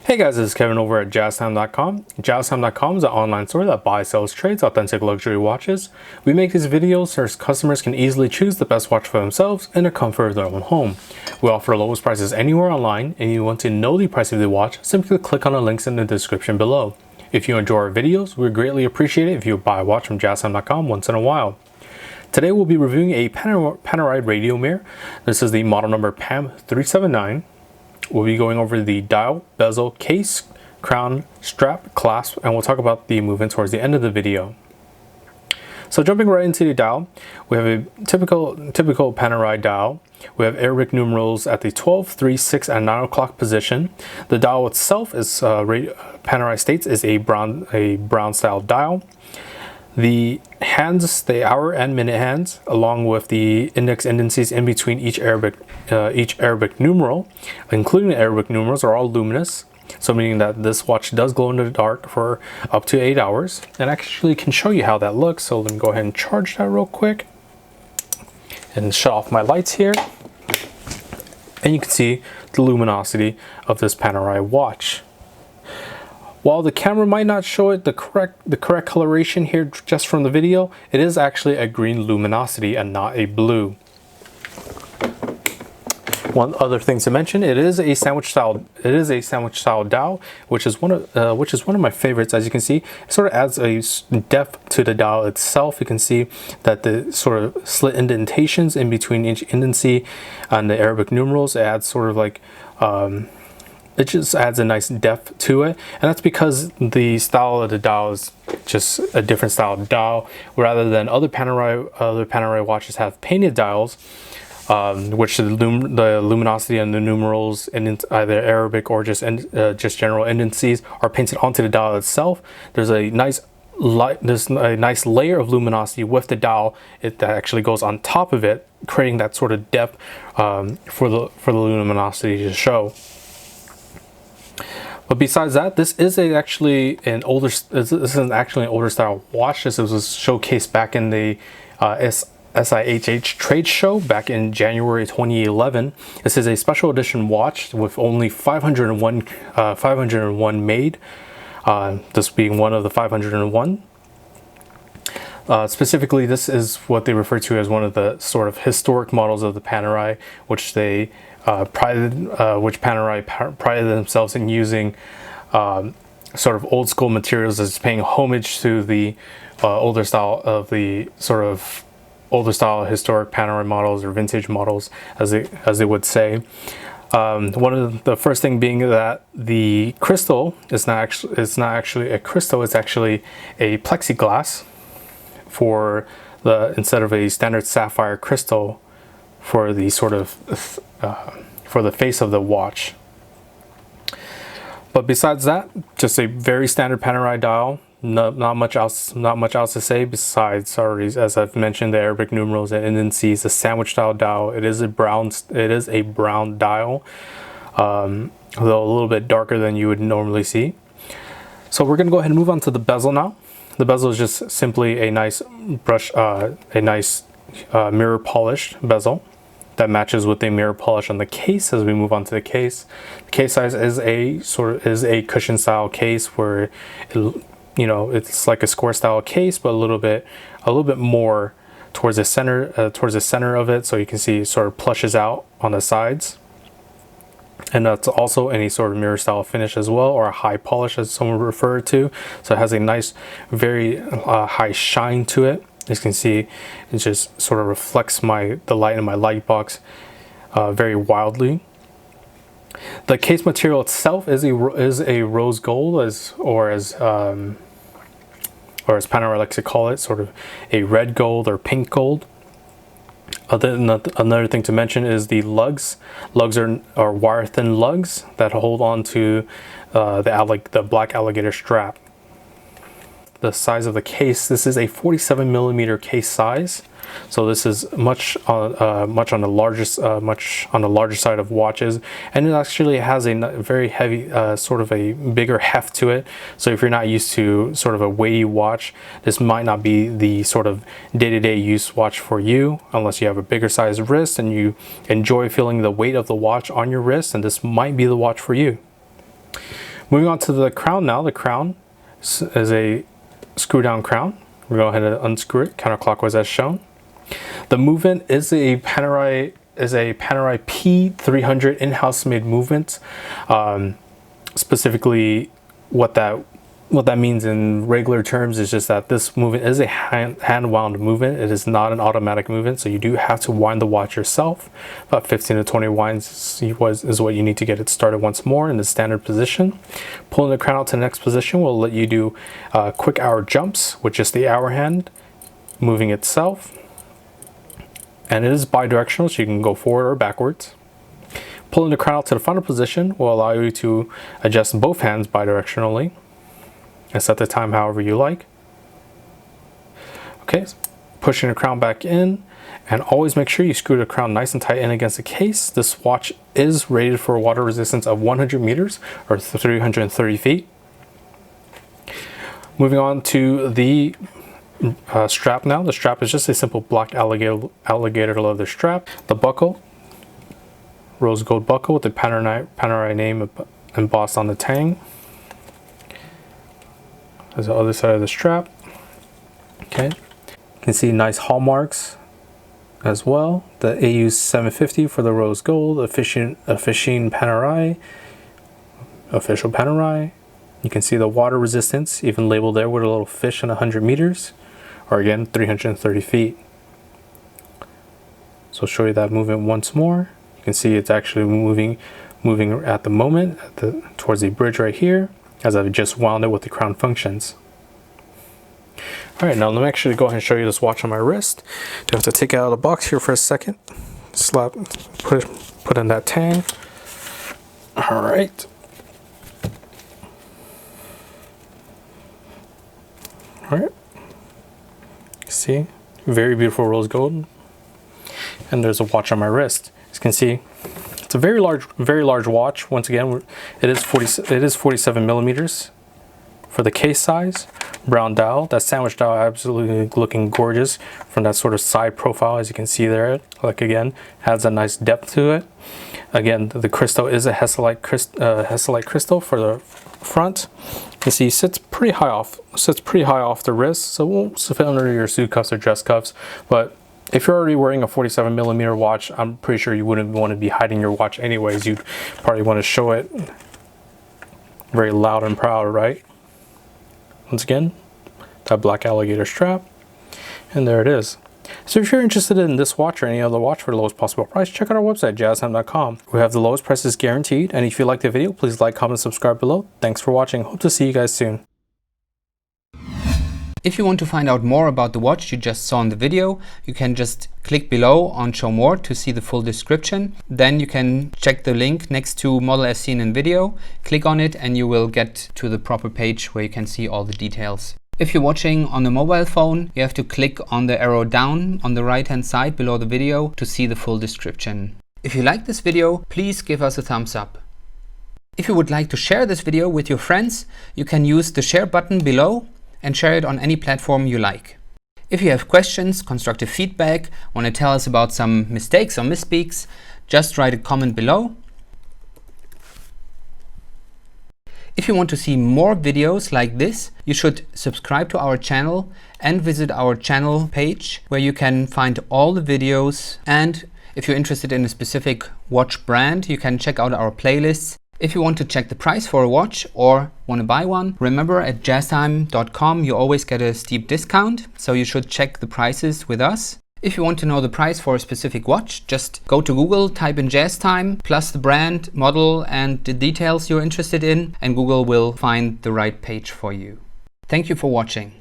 Hey guys, this is Kevin over at jazztime.com. Jazztime.com is an online store that buys, sells, trades authentic luxury watches. We make these videos so customers can easily choose the best watch for themselves in the comfort of their own home. We offer the lowest prices anywhere online, and if you want to know the price of the watch, simply click on the links in the description below. If you enjoy our videos, we greatly appreciate it if you buy a watch from jazztime.com once in a while. Today we'll be reviewing a Panerai Radiomir. This is the model number PAM379. We'll be going over the dial, bezel, case, crown, strap, clasp, and we'll talk about the movement towards the end of the video. So jumping right into the dial, we have a typical Panerai dial. We have Arabic numerals at the 12, 3, 6, and 9 o'clock position. The dial itself is Panerai states is a brown style dial. The hands, the hour and minute hands, along with the index indices in between each Arabic numeral, including the Arabic numerals, are all luminous. So meaning that this watch does glow in the dark for up to 8 hours. And I actually can show you how that looks. So let me go ahead and charge that real quick. And shut off my lights here. And you can see the luminosity of this Panerai watch. While the camera might not show it the correct coloration here just from the video, it is actually a green luminosity and not a blue. One other thing to mention, it is a sandwich style dial, which is one of my favorites. As you can see, it sort of adds a depth to the dial itself. You can see that the sort of slit indentations in between each indency and the Arabic numerals, it adds sort of like it just adds a nice depth to it, and that's because the style of the dial is just a different style of dial, rather than other Panerai watches have painted dials, which the luminosity and the numerals in either Arabic or just general indices are painted onto the dial itself. There's a nice layer of luminosity with the dial that actually goes on top of it, creating that sort of depth for the luminosity to show. But besides that, this is actually an older style watch. This was showcased back in the SIHH trade show back in January 2011. This is a special edition watch with only 501 made. This being one of the 501. Specifically, this is what they refer to as one of the sort of historic models of the Panerai, which they Panerai prided themselves in using sort of old school materials, as paying homage to the older style historic Panerai models, or vintage models, as they would say. One of the first thing being that the crystal is not actually a crystal; it's actually a plexiglass instead of a standard sapphire crystal for the sort of for the face of the watch. But besides that, just a very standard Panerai dial. Not much else to say besides, as I've mentioned, the Arabic numerals and indices, the sandwich style dial. It is a brown dial, though a little bit darker than you would normally see. So we're gonna go ahead and move on to the bezel now. The bezel is just simply a nice mirror polished bezel that matches with the mirror polish on the case. As we move on to the case size is a cushion style case, where it's like a square style case, but a little bit more towards the center of it, so you can see it sort of plushes out on the sides. And that's also any sort of mirror style finish as well, or a high polish as someone would refer to. So it has a nice, very high shine to it. As you can see, it just sort of reflects the light in my light box very wildly. The case material itself is a rose gold, as Panerai likes to call it, sort of a red gold or pink gold. Another thing to mention is the lugs. Lugs are wire thin lugs that hold on to the black alligator strap. The size of the case, this is a 47mm case size, so this is much on the larger side of watches, and it actually has a very heavy sort of a bigger heft to it. So if you're not used to sort of a weighty watch, this might not be the sort of day-to-day use watch for you, unless you have a bigger size wrist and you enjoy feeling the weight of the watch on your wrist, and this might be the watch for you. Moving on to the crown now. The crown is a screw down crown. We'll go ahead and unscrew it counterclockwise as shown. The movement is a Panerai P300 in-house made movement. Specifically, what that means in regular terms is just that this movement is a hand wound movement. It is not an automatic movement, so you do have to wind the watch yourself. About 15 to 20 winds is what you need to get it started once more in the standard position. Pulling the crown out to the next position will let you do quick hour jumps with just the hour hand moving itself. And it is bi-directional, so you can go forward or backwards. Pulling the crown out to the final position will allow you to adjust both hands bi-directionally and set the time however you like. Okay, pushing the crown back in, and always make sure you screw the crown nice and tight in against the case. This watch is rated for a water resistance of 100 meters or 330 feet. Moving on to the strap now. The strap is just a simple black alligator leather strap. The buckle, rose gold buckle with the Panerai name embossed on the tang. There's the other side of the strap. Okay, you can see nice hallmarks as well. The AU 750 for the rose gold, official Panerai. You can see the water resistance, even labeled there with a little fish in 100 meters, or again 330 feet. So I'll show you that movement once more. You can see it's actually moving at the moment towards the bridge right here, as I've just wound it with the crown functions. Alright, now let me actually go ahead and show you this watch on my wrist. Do have to take it out of the box here for a second. Put in that tang. Alright. Alright. See? Very beautiful rose gold. And there's a watch on my wrist. As you can see, it's a very large watch. Once again, it is 47 millimeters for the case size. Brown dial. That sandwich dial absolutely looking gorgeous from that sort of side profile, as you can see there. Like again, has a nice depth to it. Again, the crystal is a Hesalite crystal for the front. You can see sits pretty high off the wrist, so it won't fit under your suit cuffs or dress cuffs. But if you're already wearing a 47 millimeter watch, I'm pretty sure you wouldn't want to be hiding your watch anyways. You'd probably want to show it very loud and proud, right? Once again, that black alligator strap, and there it is. So if you're interested in this watch or any other watch for the lowest possible price, check out our website, jazztime.com. We have the lowest prices guaranteed, and if you like the video, please like, comment, subscribe below. Thanks for watching. Hope to see you guys soon. If you want to find out more about the watch you just saw in the video, you can just click below on Show More to see the full description. Then you can check the link next to model as seen in video, click on it, and you will get to the proper page where you can see all the details. If you're watching on a mobile phone, you have to click on the arrow down on the right hand side below the video to see the full description. If you like this video, please give us a thumbs up. If you would like to share this video with your friends, you can use the share button below and share it on any platform you like. If you have questions, constructive feedback, want to tell us about some mistakes or misspeaks, just write a comment below. If you want to see more videos like this, you should subscribe to our channel and visit our channel page where you can find all the videos. And if you're interested in a specific watch brand, you can check out our playlists. If you want to check the price for a watch or want to buy one, remember at jazztime.com you always get a steep discount, so you should check the prices with us. If you want to know the price for a specific watch, just go to Google, type in JazzTime, plus the brand, model, and the details you're interested in, and Google will find the right page for you. Thank you for watching.